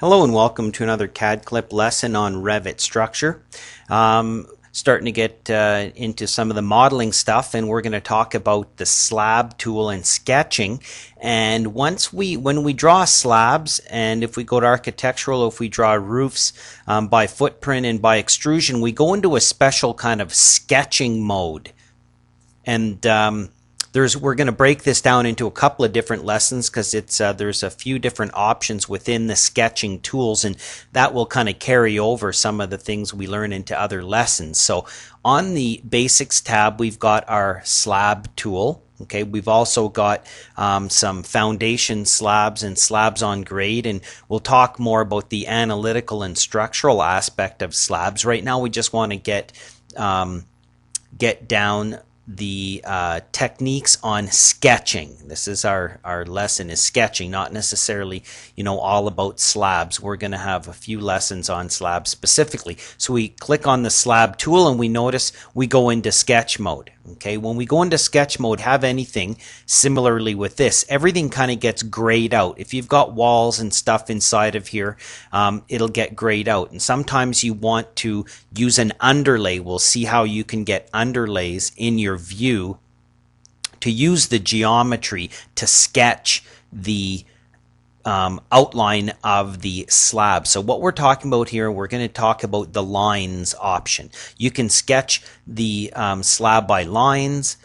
Hello and welcome to another CAD clip lesson on Revit structure. Starting to get into some of the modeling stuff, and we're going to talk about the slab tool and sketching. And when we draw slabs, and if we go to architectural, if we draw roofs by footprint and by extrusion, we go into a special kind of sketching mode. And we're going to break this down into a couple of different lessons because there's a few different options within the sketching tools, and that will kind of carry over some of the things we learn into other lessons. So on the Basics tab, we've got our slab tool. Okay, we've also got some foundation slabs and slabs on grade, and we'll talk more about the analytical and structural aspect of slabs. Right now we just want to get down the techniques on sketching. This is our lesson is sketching, not necessarily all about slabs. We're going to have a few lessons on slabs specifically. So we click on the slab tool and we notice we go into sketch mode. Okay, when we go into sketch mode, have anything similarly with this, everything kind of gets grayed out. If you've got walls and stuff inside of here, it'll get grayed out. And sometimes you want to use an underlay. We'll see how you can get underlays in your view to use the geometry to sketch the outline of the slab. So what we're talking about here, we're going to talk about the lines option. You can sketch the slab by lines,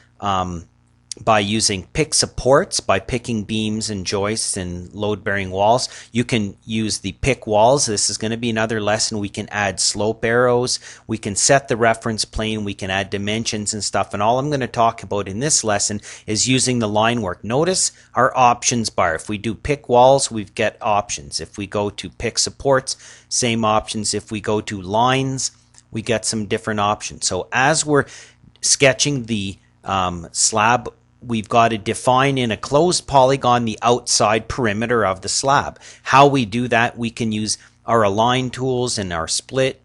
by using pick supports, by picking beams and joists and load-bearing walls. You can use the pick walls. This is going to be another lesson. We can add slope arrows. We can set the reference plane. We can add dimensions and stuff. And all I'm going to talk about in this lesson is using the line work. Notice our options bar. If we do pick walls, we get options. If we go to pick supports, same options. If we go to lines, we get some different options. So as we're sketching the slab, we've got to define in a closed polygon the outside perimeter of the slab. How we do that, we can use our align tools and our split.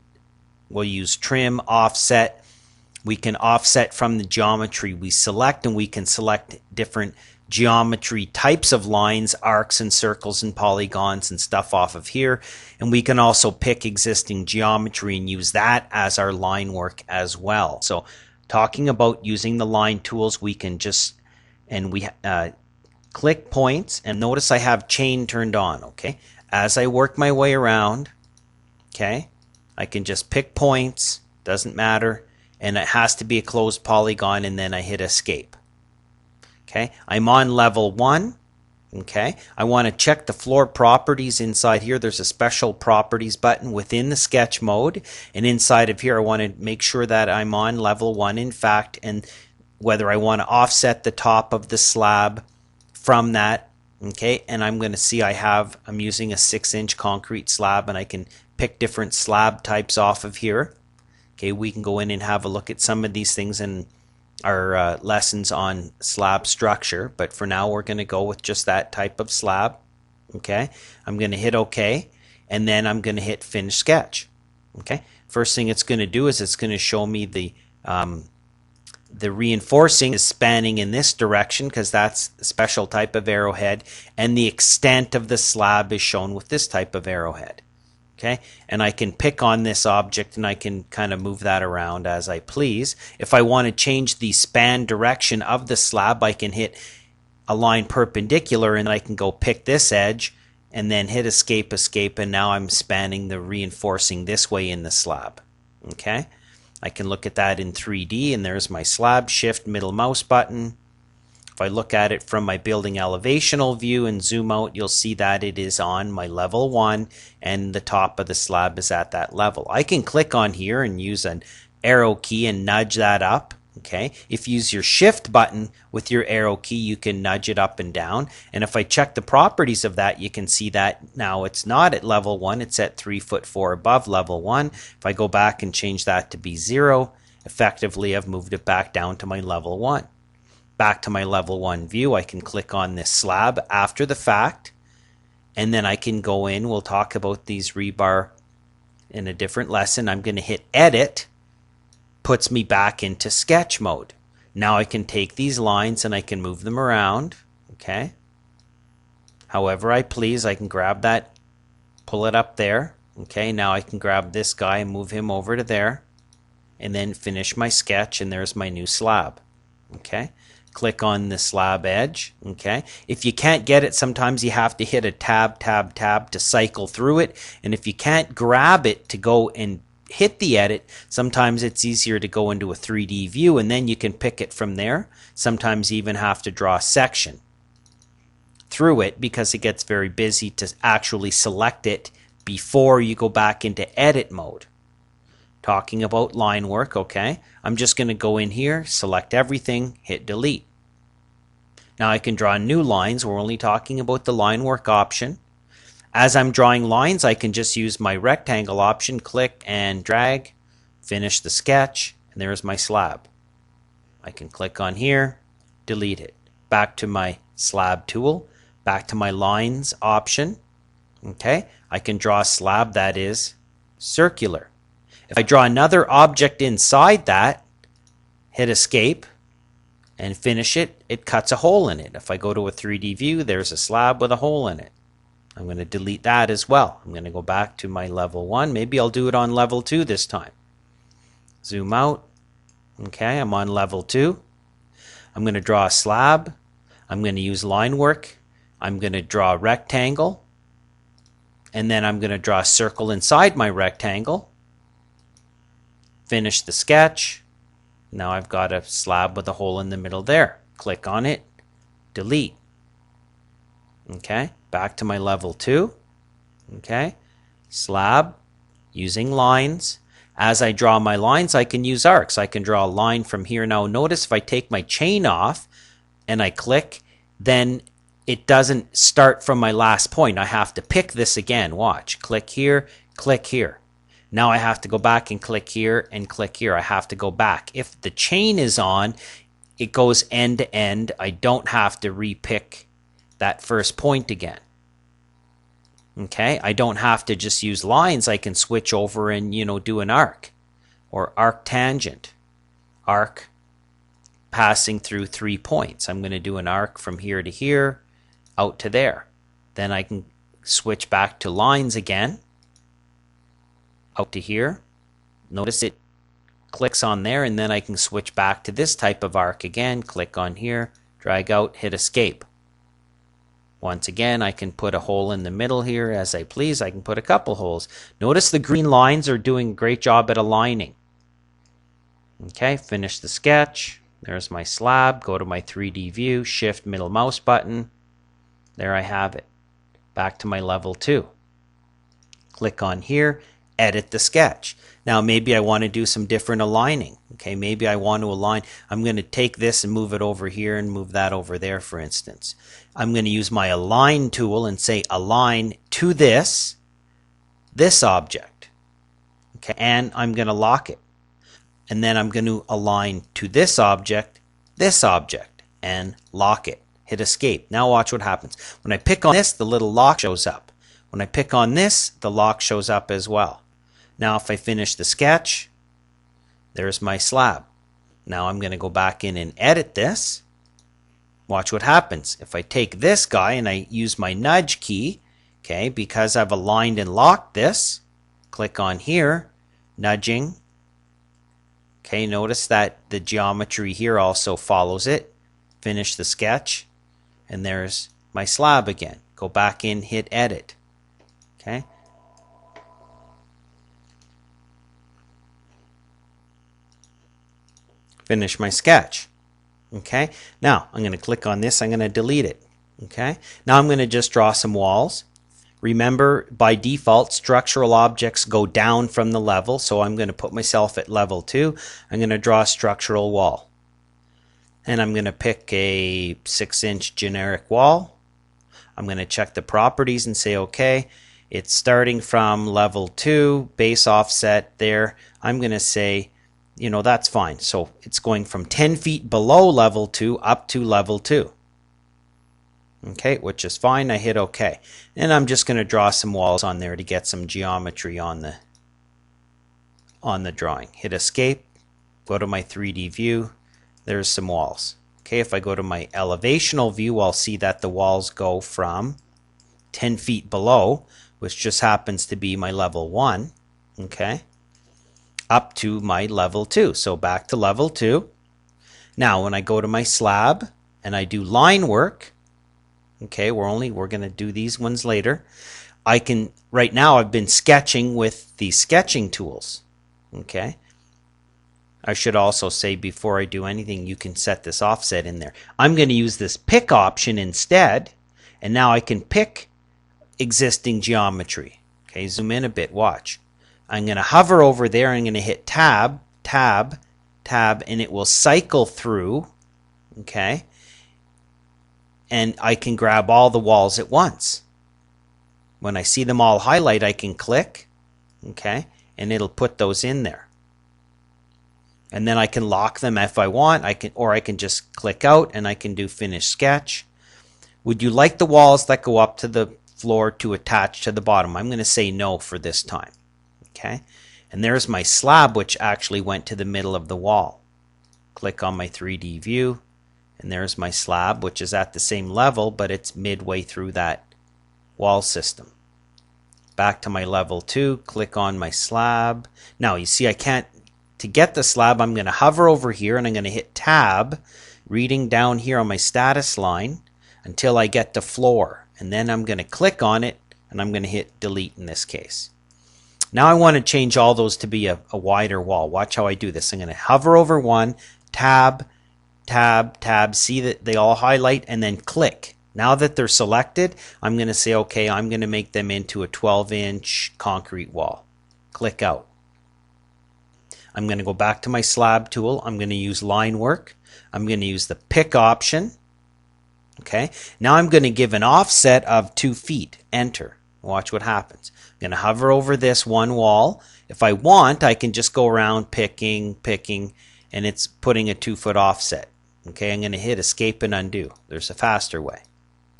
We'll use trim, offset. We can offset from the geometry we select, and we can select different geometry types of lines, arcs and circles and polygons and stuff off of here. And we can also pick existing geometry and use that as our line work as well. So talking about using the line tools, we can just click points, and notice I have chain turned on. Okay, as I work my way around, okay, I can just pick points, doesn't matter, and it has to be a closed polygon, and then I hit escape. Okay, I'm on level 1. Okay, I want to check the floor properties inside here. There's a special properties button within the sketch mode, and inside of here I want to make sure that I'm on level 1 in fact, and whether I want to offset the top of the slab from that. Okay, and I'm going to see I'm using a 6-inch concrete slab, and I can pick different slab types off of here. Okay, we can go in and have a look at some of these things in our lessons on slab structure, but for now we're going to go with just that type of slab. Okay, I'm going to hit OK, and then I'm going to hit Finish Sketch. Okay, first thing it's going to do is it's going to show me the reinforcing is spanning in this direction because that's a special type of arrowhead, and the extent of the slab is shown with this type of arrowhead. Okay, and I can pick on this object and I can kind of move that around as I please. If I want to change the span direction of the slab, I can hit Align Perpendicular, and I can go pick this edge and then hit escape, and now I'm spanning the reinforcing this way in the slab. Okay, I can look at that in 3D, and there's my slab. Shift middle mouse button. If I look at it from my building elevational view and zoom out, you'll see that it is on my level 1 and the top of the slab is at that level. I can click on here and use an arrow key and nudge that up. Okay, if you use your shift button with your arrow key, you can nudge it up and down. And if I check the properties of that, you can see that now it's not at level 1, it's at 3'4" above level 1. If I go back and change that to be 0, effectively I've moved it back down to my level 1. Back to my level 1 view, I can click on this slab after the fact, and then I can go in. We'll talk about these rebar in a different lesson. I'm going to hit edit, puts me back into sketch mode. Now I can take these lines and I can move them around. Okay, however I please. I can grab that pull it up there. Okay, now I can grab this guy and move him over to there, and then finish my sketch, and there's my new slab. Okay, click on the slab edge. Okay, if you can't get it, sometimes you have to hit a tab to cycle through it, and if you can't grab it to go and hit the edit, sometimes it's easier to go into a 3D view, and then you can pick it from there. Sometimes you even have to draw a section through it because it gets very busy to actually select it before you go back into edit mode. Talking about line work, okay, I'm just going to go in here, select everything, hit delete. Now I can draw new lines. We're only talking about the line work option. As I'm drawing lines, I can just use my rectangle option, click and drag, finish the sketch, and there's my slab. I can click on here, delete it. Back to my slab tool, back to my lines option. Okay, I can draw a slab that is circular. If I draw another object inside that, hit escape and finish it, it cuts a hole in it. If I go to a 3D view, there's a slab with a hole in it. I'm going to delete that as well. I'm going to go back to my level 1. Maybe I'll do it on level 2 this time. Zoom out. Okay, I'm on level 2. I'm going to draw a slab. I'm going to use line work. I'm going to draw a rectangle. And then I'm going to draw a circle inside my rectangle. Finish the sketch. Now I've got a slab with a hole in the middle there. Click on it. Delete. Okay, back to my level 2. Okay, slab, using lines. As I draw my lines, I can use arcs. I can draw a line from here. Now notice if I take my chain off and I click, then it doesn't start from my last point. I have to pick this again. Watch. Click here, click here. Now I have to go back and click here and click here. I have to go back. If the chain is on, it goes end to end. I don't have to repick that first point again. Okay, I don't have to just use lines. I can switch over and, do an arc or arc tangent. Arc passing through 3 points. I'm going to do an arc from here to here, out to there. Then I can switch back to lines again, out to here. Notice it clicks on there, and then I can switch back to this type of arc again. Click on here, drag out, hit escape. Once again, I can put a hole in the middle here as I please. I can put a couple holes. Notice the green lines are doing a great job at aligning. Okay, finish the sketch. There's my slab. Go to my 3D view, shift middle mouse button. There I have it. Back to my level 2. Click on here, edit the sketch. Now maybe I want to do some different aligning. Okay, maybe I want to align. I'm going to take this and move it over here and move that over there, for instance. I'm going to use my align tool and say align to this object. Okay, and I'm going to lock it. And then I'm going to align to this object, and lock it. Hit escape. Now watch what happens. When I pick on this, the little lock shows up. When I pick on this, the lock shows up as well. Now if I finish the sketch, there's my slab. Now I'm going to go back in and edit this. Watch what happens. If I take this guy and I use my nudge key, okay, because I've aligned and locked this, click on here, nudging. Okay, notice that the geometry here also follows it. Finish the sketch, and there's my slab again. Go back in, hit edit. Okay. Finish my sketch. Okay. Now I'm going to click on this. I'm going to delete it. Okay. Now I'm going to just draw some walls. Remember, by default, structural objects go down from the level, so I'm going to put myself at level 2. I'm going to draw a structural wall. And I'm going to pick a 6-inch generic wall. I'm going to check the properties and say, okay, it's starting from level 2, base offset there. I'm going to say, that's fine. So it's going from 10 feet below level 2 up to level 2. Okay, which is fine. I hit OK. And I'm just going to draw some walls on there to get some geometry on the drawing. Hit escape, go to my 3D view. There's some walls. Okay, if I go to my elevational view, I'll see that the walls go from 10 feet below. which just happens to be my level 1, okay, up to my level 2. So back to level 2. Now when I go to my slab and I do line work, okay, we're going to do these ones later. I can, right now I've been sketching with the sketching tools, okay. I should also say before I do anything, you can set this offset in there. I'm going to use this pick option instead, and now I can pick existing geometry. Okay, zoom in a bit, watch. I'm going to hover over there, I'm going to hit tab, tab, tab, and it will cycle through, okay, and I can grab all the walls at once. When I see them all highlight, I can click, okay, and it'll put those in there. And then I can lock them if I want. I can just click out and I can do finish sketch. Would you like the walls that go up to the floor to attach to the bottom? I'm going to say no for this time. Okay. And there's my slab, which actually went to the middle of the wall. Click on my 3D view, and there's my slab, which is at the same level, but it's midway through that wall system. Back to my level 2, click on my slab. Now you see I can't. To get the slab, I'm going to hover over here and I'm going to hit tab, reading down here on my status line until I get to floor. And then I'm going to click on it and I'm going to hit delete in this case. Now I want to change all those to be a wider wall. Watch how I do this. I'm going to hover over one, tab, tab, tab, see that they all highlight, and then click. Now that they're selected, I'm going to say, okay, I'm going to make them into a 12-inch concrete wall. Click out. I'm going to go back to my slab tool. I'm going to use line work. I'm going to use the pick option. Okay. Now I'm going to give an offset of 2 feet. Enter. Watch what happens. I'm going to hover over this one wall. If I want, I can just go around picking, and it's putting a 2-foot offset. Okay. I'm going to hit escape and undo. There's a faster way.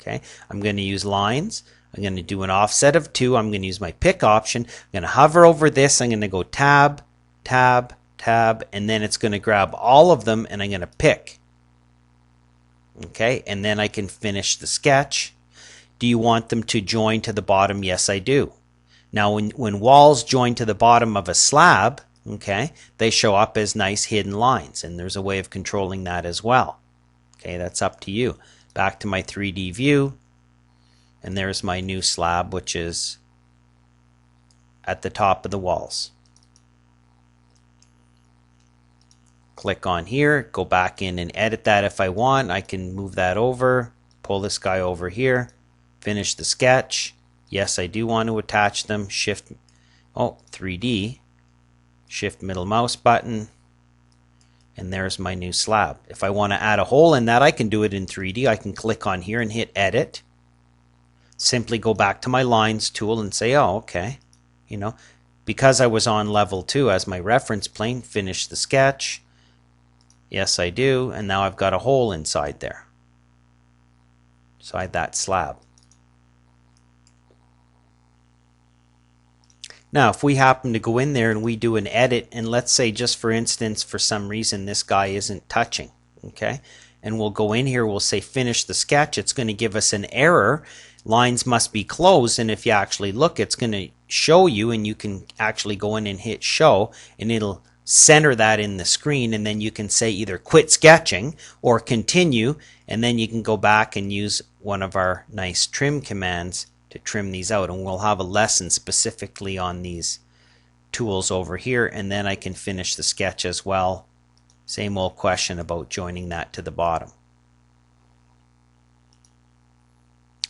Okay. I'm going to use lines. I'm going to do an offset of 2. I'm going to use my pick option. I'm going to hover over this. I'm going to go tab, tab, tab, and then it's going to grab all of them and I'm going to pick. Okay, and then I can finish the sketch. Do you want them to join to the bottom? Yes, I do. Now when walls join to the bottom of a slab, okay, they show up as nice hidden lines, and there's a way of controlling that as well. Okay, that's up to you. Back to my 3D view, and there's my new slab, which is at the top of the walls. Click on here, go back in and edit that if I want. I can move that over, pull this guy over here, finish the sketch. Yes, I do want to attach them. Shift, 3D, shift middle mouse button, and there's my new slab. If I want to add a hole in that, I can do it in 3D. I can click on here and hit edit. Simply go back to my lines tool and say, oh, okay, you know, because I was on level 2 as my reference plane, finish the sketch. Yes, I do, and now I've got a hole inside there, inside that slab. Now, if we happen to go in there and we do an edit, and let's say just for instance, for some reason this guy isn't touching, okay, and we'll go in here, we'll say finish the sketch, it's going to give us an error, lines must be closed, and if you actually look, it's going to show you, and you can actually go in and hit show, and it'll center that in the screen, and then you can say either quit sketching or continue, and then you can go back and use one of our nice trim commands to trim these out, and we'll have a lesson specifically on these tools over here, and then I can finish the sketch as well. Same old question about joining that to the bottom.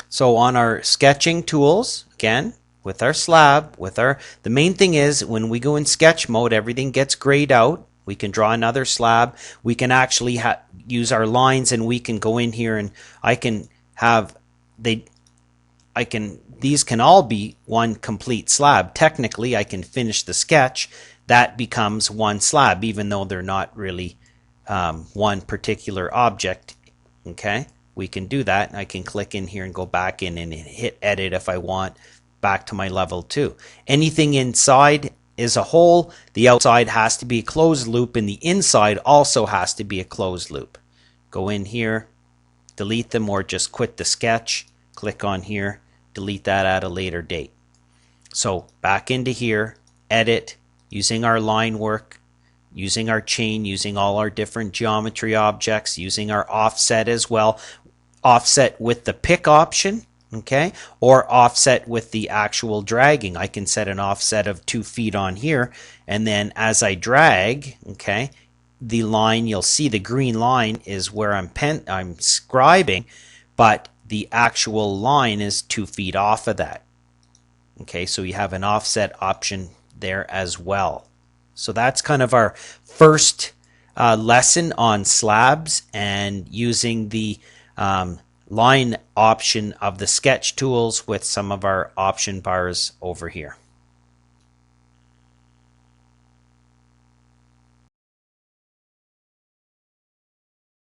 So on our sketching tools, again, with our slab, the main thing is when we go in sketch mode, everything gets grayed out. We can draw another slab. We can actually use our lines, and we can go in here and I can have, these can all be one complete slab. Technically, I can finish the sketch. That becomes one slab, even though they're not really one particular object. Okay, we can do that. I can click in here and go back in and hit edit if I want. Back to my level 2. Anything inside is a hole. The outside has to be a closed loop, and the inside also has to be a closed loop. Go in here, delete them, or just quit the sketch. Click on here, delete that at a later date. So back into here, edit, using our line work, using our chain, using all our different geometry objects, using our offset as well. Offset with the pick option, okay, or offset with the actual dragging. I can set an offset of 2 feet on here, and then as I drag, okay, the line, you'll see the green line is where I'm scribing, but the actual line is 2 feet off of that. Okay, so you have an offset option there as well. So that's kind of our first lesson on slabs and using the line option of the sketch tools with some of our option bars over here.